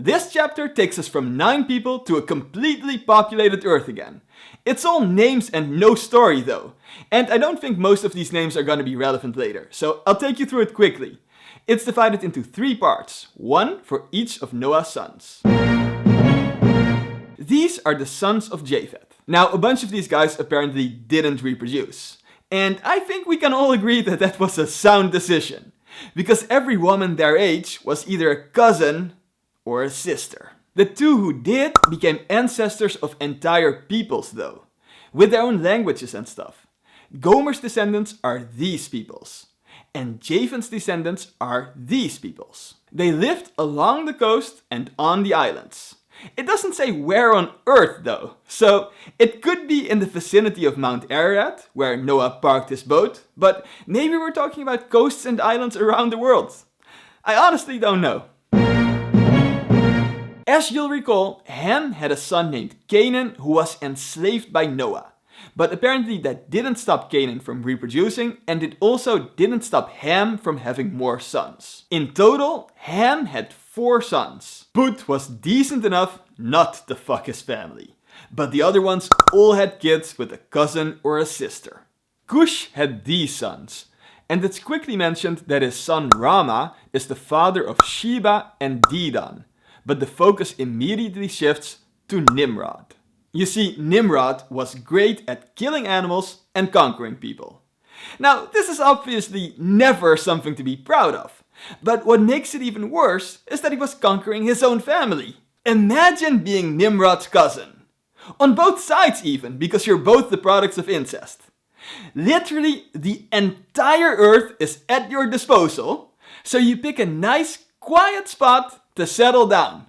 This chapter takes us from 9 people to a completely populated Earth again. It's all names and no story though, and I don't think most of these names are gonna be relevant later, so I'll take you through it quickly. It's divided into 3 parts, 1 for each of Noah's sons. These are the sons of Japheth. Now, a bunch of these guys apparently didn't reproduce. And I think we can all agree that that was a sound decision. Because every woman their age was either a cousin or a sister. The 2 who did became ancestors of entire peoples though, with their own languages and stuff. Gomer's descendants are these peoples, and Japheth's descendants are these peoples. They lived along the coast and on the islands. It doesn't say where on Earth though, so it could be in the vicinity of Mount Ararat, where Noah parked his boat, but maybe we're talking about coasts and islands around the world. I honestly don't know. As you'll recall, Ham had a son named Canaan who was enslaved by Noah. But apparently that didn't stop Canaan from reproducing, and it also didn't stop Ham from having more sons. In total, Ham had 4 sons. Put was decent enough not to fuck his family. But the other ones all had kids with a cousin or a sister. Cush had these sons. And it's quickly mentioned that his son Rama is the father of Sheba and Dedan. But the focus immediately shifts to Nimrod. You see, Nimrod was great at killing animals and conquering people. Now, this is obviously never something to be proud of. But what makes it even worse is that he was conquering his own family. Imagine being Nimrod's cousin. On both sides even, because you're both the products of incest. Literally, the entire Earth is at your disposal, so you pick a nice, quiet spot to settle down.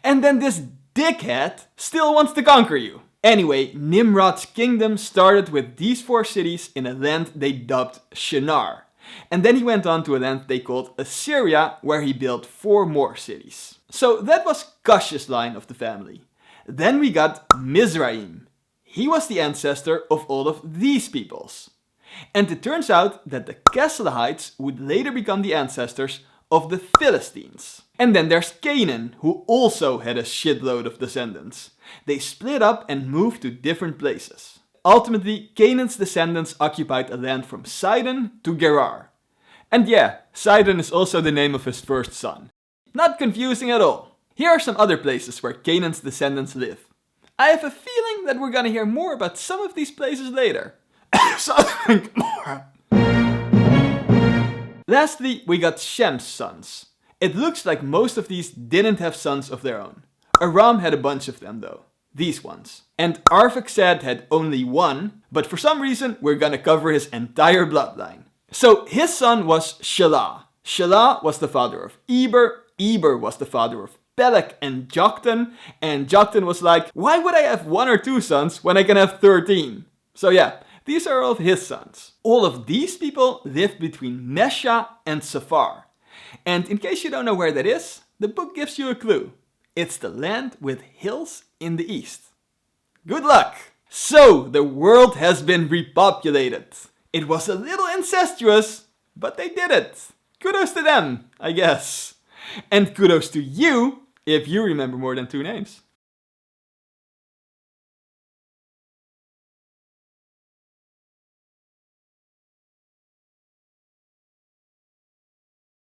And then this dickhead still wants to conquer you. Anyway, Nimrod's kingdom started with these 4 cities in a land they dubbed Shinar. And then he went on to a land they called Assyria, where he built 4 more cities. So that was Cush's line of the family. Then we got Mizraim. He was the ancestor of all of these peoples. And it turns out that the Keslehites would later become the ancestors of the Philistines. And then there's Canaan, who also had a shitload of descendants. They split up and moved to different places. Ultimately, Canaan's descendants occupied a land from Sidon to Gerar. And yeah, Sidon is also the name of his first son. Not confusing at all. Here are some other places where Canaan's descendants live. I have a feeling that we're gonna hear more about some of these places later. So think more. Lastly, we got Shem's sons. It looks like most of these didn't have sons of their own. Aram had a bunch of them though. These ones. And Arphaxad had only 1, but for some reason we're gonna cover his entire bloodline. So his son was Shelah. Shelah was the father of Eber. Eber was the father of Peleg and Joktan. And Joktan was like, why would I have 1 or 2 sons when I can have 13? So yeah, these are all of his sons. All of these people lived between Mesha and Safar. And in case you don't know where that is, the book gives you a clue. It's the land with hills in the east. Good luck! So, the world has been repopulated. It was a little incestuous, but they did it. Kudos to them, I guess. And kudos to you if you remember more than 2 names.